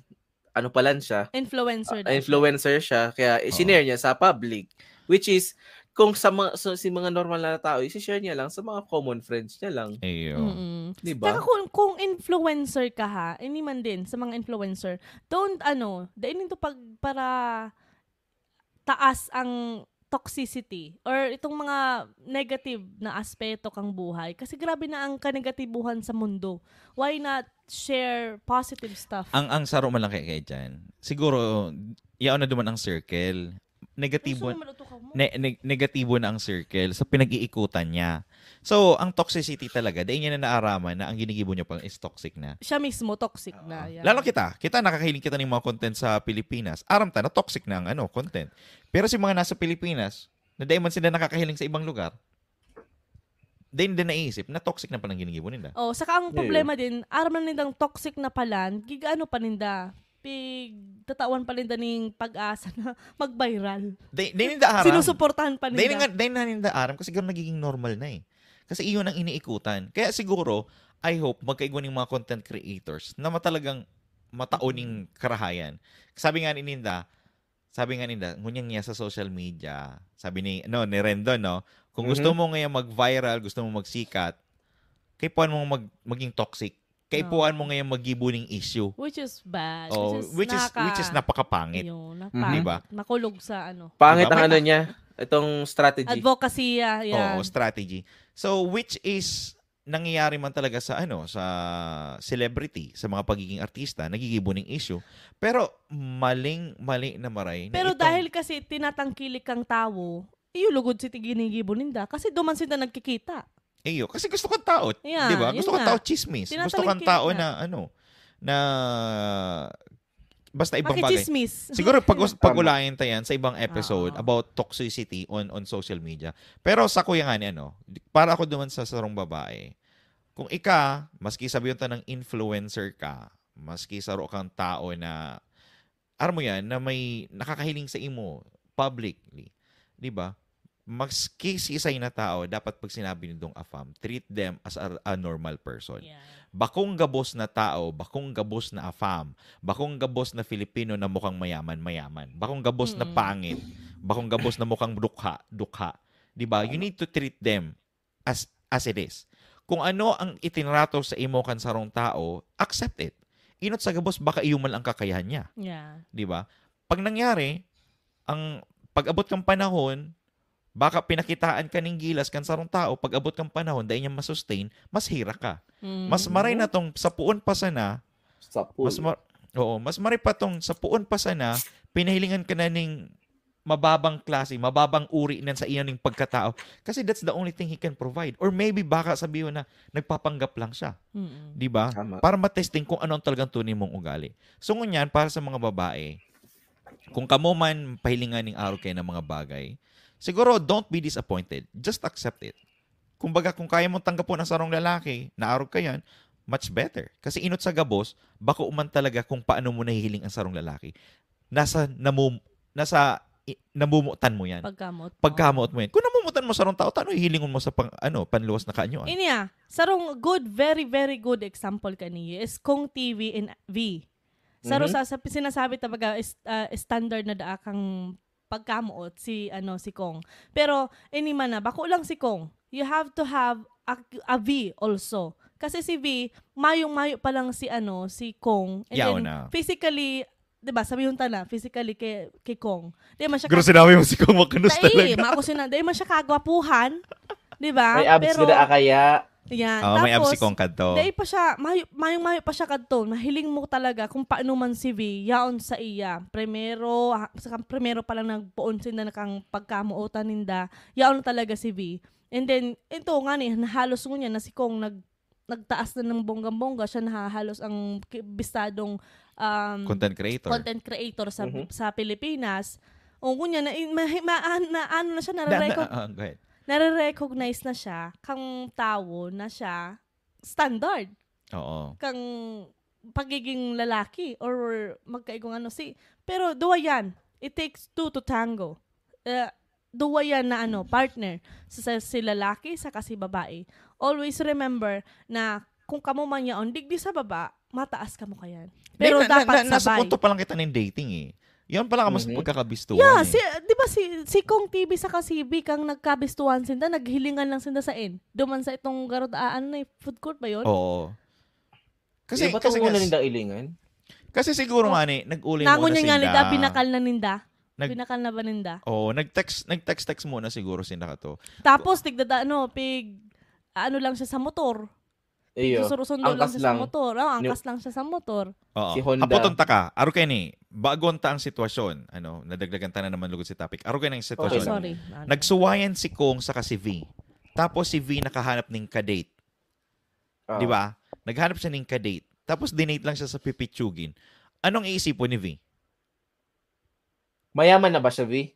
D: pa lang siya? Influencer siya, kaya sinare niya sa public. Which is, kung si mga normal na tao, i-share niya lang sa mga common friends niya lang. Diba?
B: Saka kung influencer ka ha, hindi man din sa mga influencer, dahil ito para taas ang toxicity or itong mga negative na aspeto kang buhay. Kasi grabe na ang kanegatibuhan sa mundo. Why not share positive stuff?
C: Ang saro man lang kay dyan. Siguro, yaon na duman ang circle. Negatibo na ang circle sa pinag-iikutan niya. So, ang toxicity talaga, dahil niya na naaraman na ang ginigibo niya pang is toxic na.
B: Siya mismo toxic na. Yeah.
C: Lalo kita nakakahiling kita ng mga content sa Pilipinas. Aram ta na toxic na ang content. Pero si mga nasa Pilipinas, na dahil man sila nakakahiling sa ibang lugar, din naisip na toxic na palang ginigibo nila.
B: Saka ang problema din, aram na nindang toxic na palan, gigaano pa ninda? Tatawan pa ninda ning pag-asa na mag-viral. Sinusuportahan pa ninda.
C: Dahil na ninda aram kasi siguro nagiging normal na eh. Kasi iyon ang iniikutan. Kaya siguro, I hope, magkaigwan ng mga content creators na matalagang matauning karahayan. Sabi nga ni Ninda, ngunyang niya sa social media, sabi ni Rendon, kung gusto mo ngayon mag-viral, gusto mo magsikat, kaipuan mo maging toxic. Kaipuan mo ngayon mag-gibo ng issue.
B: Which is bad.
C: Which is napakapangit. Diba?
B: Nakulog sa
D: Pangit ang niya. Itong strategy.
B: Advocacy, yeah.
C: Strategy. So, which is nangyayari man talaga sa sa celebrity, sa mga pagiging artista, nagigibo ng issue. Pero mali na maray.
B: Pero dahil kasi tinatangkilik kang tao, lugod si ginigibo ninda kasi duman sila nagkikita.
C: Kasi gusto kong tao,
B: yeah,
C: 'di ba? Gusto kong tao chismis. Gusto kong tao na basta ibang bagay. Siguro pag-ulayan tayo yan sa ibang episode about toxicity on social media. Pero sa kuya nga ni para ako duman sa sarong babae, kung maski sabihin ta ng influencer ka, maski saro kang tao na, aram mo yan, na may nakakahiling sa imo publicly, di ba? Maski si isay na tao, dapat pag sinabi nitong afam, treat them as a normal person.
B: Yeah.
C: Bakong gabos na tao, bakong gabos na afam, bakong gabos na Filipino na mukhang mayaman, bakong gabos na pangit, bakong gabos na mukhang dukha. Diba? You need to treat them as it is. Kung ano ang itinrato sa imo kan sarong tao, accept it. Inot sa gabos, baka iyumal ang kakayahan niya.
B: Yeah.
C: Diba? Pag nangyari, pag-abot kang panahon, baka pinakitaan ka ng gilas kan sarong tao, pag abot kang panahon, dahil niya masustain, mas hira ka. Mas maray na tong sa puon pa sana, mas maray pa tong sa puon pa sana, pinahilingan ka na ng mababang klase, mababang uri nan sa iyan ng pagkatao. Kasi that's the only thing he can provide. Or maybe baka sabihin na nagpapanggap lang siya. Diba? Para matesting kung ano ang talagang tunay mong ugali. So ngunyan, para sa mga babae, kung kamo man pahilingan ng araw kayo ng mga bagay, siguro, don't be disappointed. Just accept it. Kumbaga, kung kaya mong tanggapon ang sarong lalaki, naarog ka yan, much better. Kasi inot sa gabos, baka uman talaga kung paano mo nahihiling ang sarong lalaki. Nasa namumutan mo yan. Pagkamot mo yan. Kung namumutan mo sarong tao, taano hihilingon mo sa panluwas na kanyo?
B: Inya, sarong very, very good example kaniya is kung TV and V. Saro sinasabi talaga standard na daakang pagkamuot si Kong. Pero man na bako lang si Kong. You have to have a V also. Kasi si V, mayong-mayo pa lang si Kong. And then physically, 'di ba? Sabi yung tana, physically kay Kong. Di man siya.
C: Pero sinabi mo si Kong makanus talaga.
B: Di man siya kagwapuhan. 'Di ba?
D: May abs na kaya.
B: Yan.
C: Tapos, may abs si Kong kadto.
B: Dahil pa siya, mayong-mayo pa siya kadto. Mahiling mo talaga kung paano man si V, yaon sa iya. Primero pa lang nagpuon sinda na kang pagkamuotan ninda, yaon talaga si V. And then, ito nga ni, nahalos ko niya na si Kong nagtaas na ng bonggang-bongga, siya nahahalos ang bistadong
C: Content creator.
B: Content creator sa Pilipinas. O kunya na ano na siya, nare-recognize na siya kang tao na siya standard.
C: Oo.
B: Kang pagiging lalaki or magkaigong pero duwa yan. It takes two to tango. Duwa yan na partner sa si lalaki sa kasi babae. Always remember na kung kamo man yaon digdi sa baba, mataas kamo kayan. Pero dapat sabay.
C: Nasa punto pa lang kita ng dating eh. Yan pala kamo sa pagkakabistuhan.
B: Yeah, di ba si Kong TV sa Kasibi kang nagkabistuhan sinda, naghilingan lang sinda sa duman sa itong garot food court ba yun?
C: Oo. Kasi
D: muna ninda ilingan.
C: Kasi siguro nga nag-uli
B: muna
C: sinda.
B: Nangunya binakal na ninda. Binakal na ba ninda?
C: Oo, nag-text muna siguro sinda ka to.
B: Tapos lang siya sa motor.
D: Iyo.
B: Susundo lang siya sa motor. Angkas lang siya sa motor.
C: Oo.
D: Si Honda.
C: Hapoton ta ka. Aro kay ni, bagon ta ang sitwasyon. Nadagdagan ta na naman lugod si topic. Aro kay ng sitwasyon.
B: Sorry.
C: Nagsuwayan si Kong sa si V. Tapos si V nakahanap ng kadate. Di ba? Naghanap siya ng kadate. Tapos dinate lang siya sa pipitsugin. Anong iisipon ni V?
D: Mayaman na ba siya, V?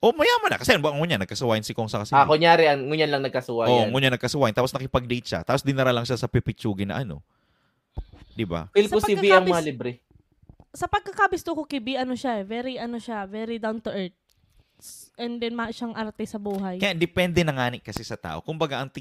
C: Mayaman na. Kasi ngunya, nagkasuwayan si Kong sa kasi.
D: Kunyari, ngunyan lang nagkasuwayan.
C: Ngunya nagkasuwayan. Tapos nakipag-date siya. Tapos dinara lang siya sa pipitsugin na Di ba?
D: Feel ko si V ang mga libre.
B: Sa pagkakabisto ko kay V, very down to earth. And then siyang arte sa buhay.
C: Kaya depende na nga kasi sa tao. Kumbaga ang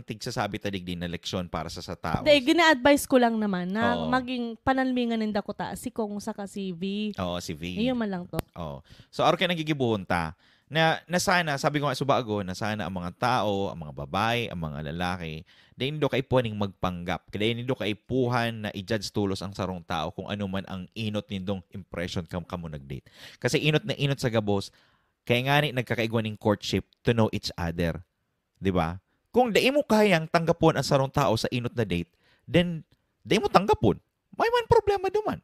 C: tigsasabi tadig din na leksyon para sa tao.
B: Gina-advise ko lang naman na maging panalmingan ng dakuta si Kong sa si V.
C: Oo, si V.
B: Iyon man lang to.
C: Oo. So aro kaya nagigibuhon ta na sana, sabi ko nga subago, na sana ang mga tao, ang mga babae, ang mga lalaki, dahil kay puning magpanggap. Kaya nindo kay puhan na i-judge tulos ang sarong tao kung ano man ang inot nindong impression kamo nag-date. Kasi inot na inot sa gabos, kaya nga nagkakaigwan ng courtship to know each other. Di ba? Kung dai mo kayang tanggapon ang sarong tao sa inot na date, then dai mo tanggapon. May man problema duman.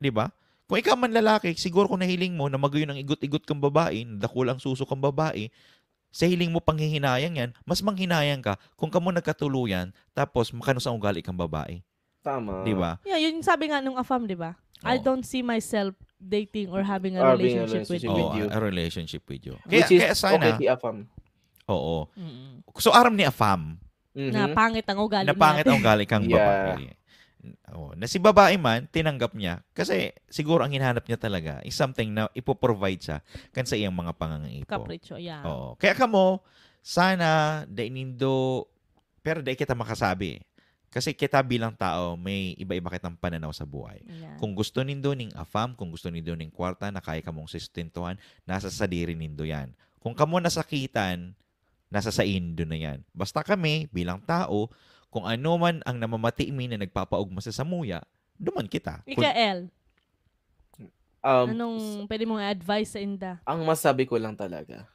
C: Di ba? Kung ikaw man lalaki, siguro kung nahiling mo na magayon ang igot-igot kang babae, dakulang suso kang babae, sa hiling mo panghihinayang yan, mas manghinayang ka kung kamo nagkatuluyan, tapos makano sa ugali kang babae.
D: Tama.
C: Di ba?
B: Yeah, yun sabi nga nung AFAM, di ba? I don't see myself dating or having a relationship with you.
C: A relationship with you.
D: Kaya
C: sana,
D: okay, AFAM.
C: Oo. So, aram ni AFAM.
B: Na pangit ang ugali
C: na pangit ang ugali kang babae. Na si babae man, tinanggap niya. Kasi siguro ang hinahanap niya talaga is something na ipoprovide siya kan sa iyang mga pangangaipo.
B: Kapricho, yeah.
C: Oo. Kaya kamo, sana, pero dahil kita makasabi. Kasi kita bilang tao, may iba-iba kitang pananaw sa buhay.
B: Yeah.
C: Kung gusto nindo ning AFAM, kung gusto nindo ning kwarta na kaya kamong sustentuhan, nasa sadiri nindo yan. Kung kamo nasakitan, nasa sa indo na yan. Basta kami, bilang tao, kung ano man ang namamati mi na nagpapaugma sa samuya, duman kita.
B: Mikael, anong pwede mong advice sa inda?
D: Ang masabi ko lang talaga,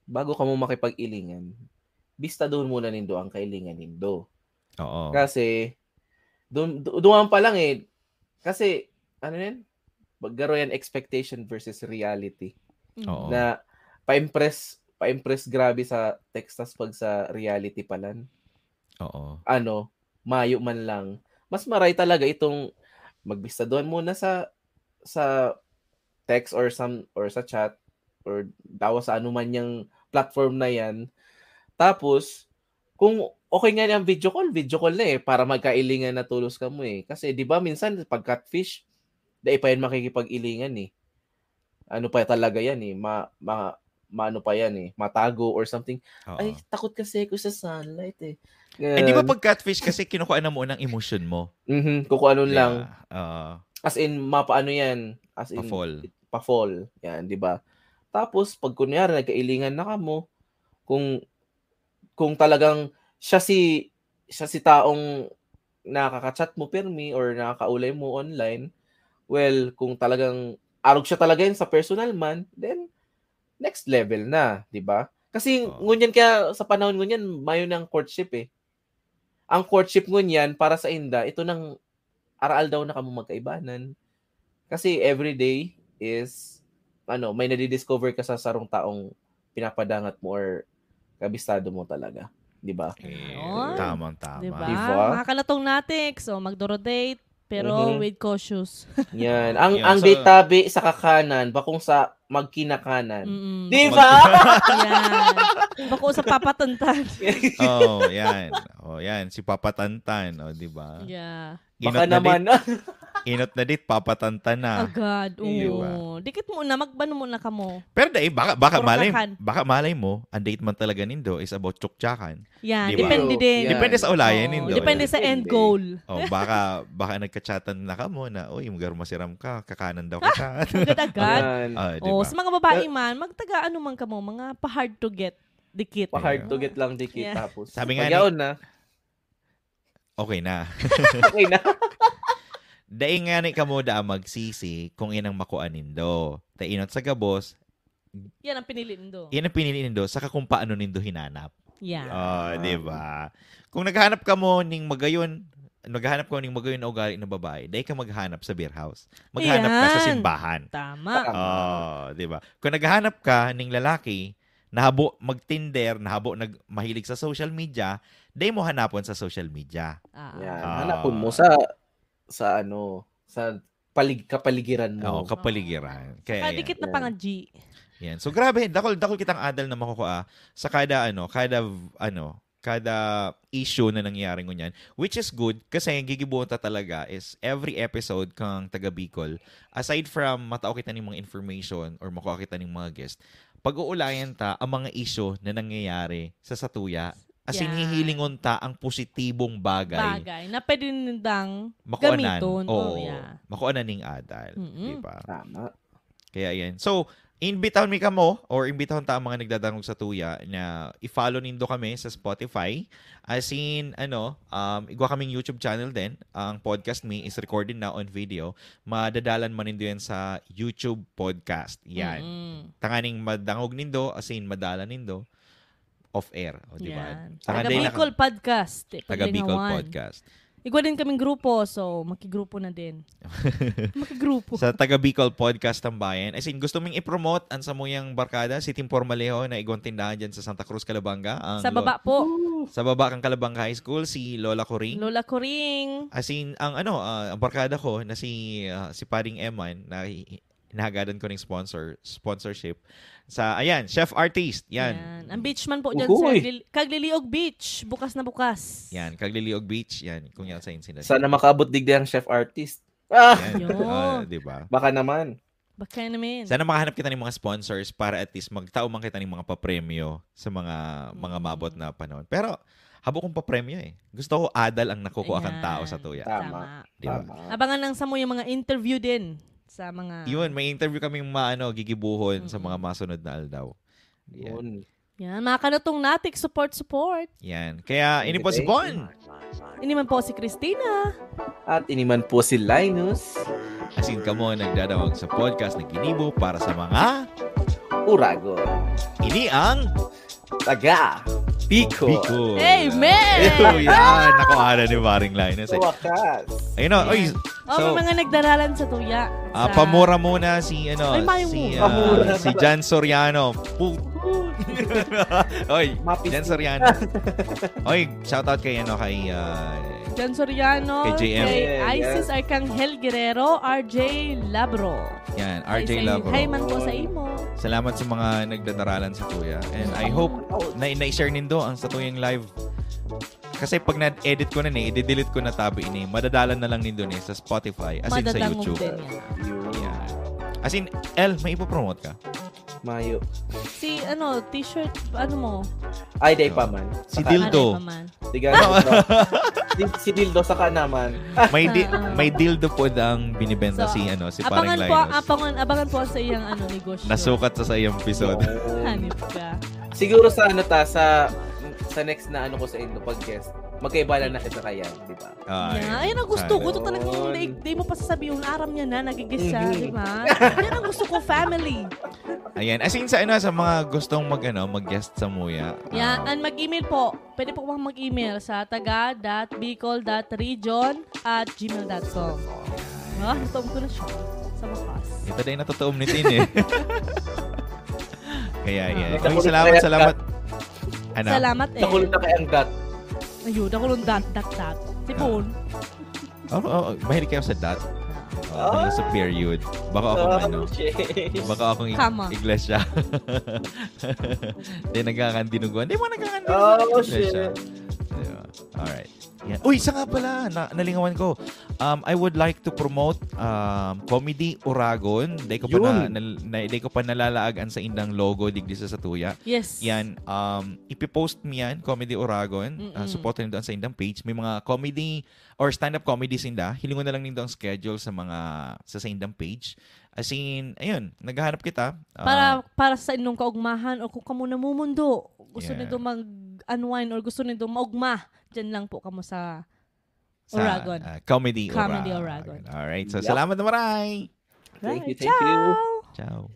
D: bago ka mo makipag-ilingan, bista doon muna nindo ang kailingan nindo.
C: Oo.
D: Kasi, doon pa lang kasi, maggaro yan expectation versus reality.
C: Oo.
D: Na, pa-impress grabe sa Texas pag sa reality palan.
C: Oo.
D: Mayo man lang. Mas maray talaga itong magbista doon muna sa text or sa chat or dawa sa anuman yung platform na yan. Tapos, kung okay nga yung video call na para magkailingan na tulos ka mo Kasi di ba minsan pag catfish, dahil pa yan makikipag-ilingan Ano pa talaga yan maano pa yan matago or something.
C: Oo.
D: Ay, takot kasi ako sa sunlight
C: Di ba pag catfish kasi kinukuha na mo ng emotion mo?
D: Kung ano lang. As in, mapaano yan? As in, pa-fall. Yan, di ba? Tapos, pag kunyari, nagkailingan na ka mo, kung talagang siya si taong nakaka-chat mo permi or nakakaulay mo online, well, kung talagang arog siya talaga yun sa personal man, then next level na, di ba? Kasi ngunyan kaya sa panahon ngunyan, mayo ng courtship Ang courtship ngunyan para sa inda, ito nang araal daw na kamo magkaibanan. Kasi everyday is may nadidiscover ka sa sarong taong pinapadangat mo or kabistado mo talaga. Di ba?
C: Tamang-tama.
B: Diba?
D: Diba?
B: Mga kalatong natik, so magdoro-date, pero with cautious.
D: Yan. Ang
C: Yan, so-
D: date tabi sa kakanan, bakong sa magkinakanan.
B: Mm-mm.
D: Di ba?
B: Yan. Bako sa papatantan.
C: Yan. Si Papatantan. Di ba?
B: Yeah.
D: Baka naman.
C: Inot na dit, Papatantan na.
B: Agad.
C: Diba?
B: Oo. Dikit muna, magbano muna ka mo.
C: Pero baka
B: Purkahan.
C: malay mo, ang date man talaga nindo is about tsuktsakan.
B: Yan.
C: Diba?
B: Depende din.
D: Yan.
C: Depende sa ulayan
B: Oo,
C: nindo.
B: depende sa end goal.
C: Baka nagka-chatan na ka mo na, uy, magar masiram ka, kakanan daw kita.
B: Agad-agad.
D: Yan.
C: Diba?
B: Sa mga babae man, magtaga ano man ka mo, mga pa-hard to get. Dikit.
D: Pa-hard to get lang dikit
B: Yeah.
D: tapos.
C: Sabi nga
D: Pagyaon na.
C: Okay na.
D: Okay na.
C: Daing nga ni kamo da magsisi kung inang makuan nindo. Tainot sa gabos,
B: Yan ang pinili nindo.
C: yan ang pinili nindo, saka kung paano nindo hinanap.
B: Yan.
C: Di ba? Kung naghahanap ka mo ning magayon na ugali ng babae, dahil ka maghanap sa beer house. Maghanap ka sa
B: Ayan.
C: simbahan.
B: Tama.
C: Di ba? Kung naghahanap ka ning lalaki, nahabo mag-Tinder, mahilig sa social media, dahil mo hanapon sa social media.
D: Yan. Hanapon mo sa kapaligiran mo.
C: Oo, kapaligiran. Kaya yan.
B: Dikit na pa nga G.
C: Yan. So grabe, dakol kitang adal na makukuha sa kada issue na nangyayari ngunyan, which is good kasi ang gigibuon ta talaga is every episode kang taga Bicol, aside from matao kita ng mga information or makuha kita ng mga guest, pag-uulayan ta ang mga issue na nangyayari sa Satuya. As in, hihilingon ta ang positibong bagay.
B: Na pwede nindang
C: Makuanan.
B: gamiton.
C: Oo.
B: Yeah.
C: Makuanan ning adal.
B: Mm-mm.
C: Diba?
D: Tama.
C: Kaya yan. So, imbitahon mi kamo or imbitahon ta ang mga nagdadangog sa Tuya na i-follow nindo kami sa Spotify. As in, igwa kaming YouTube channel din. Ang podcast mi is recorded now on video. Madadalan man nindo yan sa YouTube podcast. Yan. Tanganing madangog nindo, as in madala nindo off-air. O, diba?
B: Taga Bicol Podcast.
C: Taga Bicol Podcast.
B: Igwa din kaming grupo, so makigrupo na din. Makigrupo.
C: Sa Taga Bicol Podcast Tambayan. As in, gusto ming i-promote ang samuyang barkada, si Tim Formalejo na igong tindahan dyan sa Santa Cruz, Calabanga.
B: Sa baba po.
C: Sa baba kang Calabanga High School, si Lola Coring.
B: Lola Coring.
C: As in, ang barkada ko na si Paring Eman na hinahagadan ko ng sponsorship sa chef artist. Yan.
B: Ang beach man po dyan sa Kagliliog Beach. Bukas na bukas.
C: Yan, Kagliliog Beach. Yan, kung yan sa insin.
D: Sana makaabot digdi ang chef artist.
C: Yan. Diba?
D: Baka naman.
B: Baka naman.
C: Sana makahanap kita ng mga sponsors para at least magtao man kita ng mga papremyo sa mga mabot na panahon. Pero habo kong papremyo eh. Gusto ko adal ang nakukuha kang tao sa Tuya.
D: Tama.
C: Diba?
B: Abangan lang sa mo yung mga interview din. Sa mga...
C: Yun, may interview kaming gigibuhon sa mga masunod na aldaw.
D: Yun.
B: Yan, mga kanutong natik, support.
C: Yan. Kaya, ini po si Bon.
B: Ini man po si Christina.
D: At iniman po si Linus.
C: Asin ka mo nagdadawag sa podcast na Ginibo para sa mga
D: Urago.
C: Ini ang
D: Taga Bicol.
B: Amen!
C: Yan, nakuha ni Maring Linus.
D: Wakas.
C: Ayun o. Oy,
B: may mga nagdaralan sa Tuya.
C: pamura muna si si Jan Soriano. Oy, Jan Soriano. Oy, shoutout kay
B: Jan Soriano,
C: kay JM.
B: kay Isis Arcangel Guerrero, RJ Labro.
C: Yan, RJ Labro.
B: Hi man po sa imo.
C: Salamat sa mga nagdadaralan sa Tuya. And I hope na i-share nindo ang sa Tuyang live. Kasi pag na-edit ko na i-delete ko na tabi ini, madadalan na lang nindo sa Spotify as in sa YouTube.
B: Din yan.
C: Yan. As in, may ipopromote ka?
D: Mayo.
B: Si t-shirt, mo?
D: Ay, day pa man.
C: Si Dildo.
D: Si Dildo saka naman.
C: May dildo po ang binibenta si Paring Linus.
B: Abangan po sa iyang negosyo.
C: Nasukat sa iyang episode.
B: Hanip ka.
D: Siguro sa sa next na ko sa Indo pag guest, magkaiba lang na kita kaya, di ba?
B: Ayan ang gusto ko. Ito talagang di mo pa sasabihin, aram niya na, nagigis siya, di ba? Yan ang gusto ko, family.
C: Ayan, as in sa mga gustong mag-guest sa Muya.
B: Yan, and mag-email po. Pwede po kang mag-email sa taga.bicol.region@gmail.com. Natuom ko na siya sa wakas.
C: Ito din natutuom ni Tin eh. Kaya yan. Salamat. Ano?
B: Salamat eh.
D: Nakulong na kay ang dat.
B: Ayun, nakulong dat. Sipon.
C: Mahilig kayo sa dot. Sa period. Baka akong baka akong iglesia. Hindi nagkakandinuguan. Hindi mo nagkakandinuguan.
D: Oh, shit.
C: Alright. Yeah. Uy, isa nga pala, nalingawan ko. I would like to promote Comedy Uragon. Di ko pa nalalaagan sa indang logo digdi sa Tuya.
B: Yes.
C: Yan, ipipost mo yan, Comedy Uragon. Supportan nito sa indang page. May mga comedy or stand-up comedies inda. Hilingon na lang nito ang schedule sa indang page. As in, ayun, naghahanap kita.
B: Para sa inyong kaugmahan o kung kamo namumundo, gusto nito mag-unwind or gusto nito maugma, dyan lang po kamo sa Uragon.
C: Comedy
B: Uragon.
C: Alright, so salamat na maray.
D: Thank you.
B: Ciao!
C: Ciao.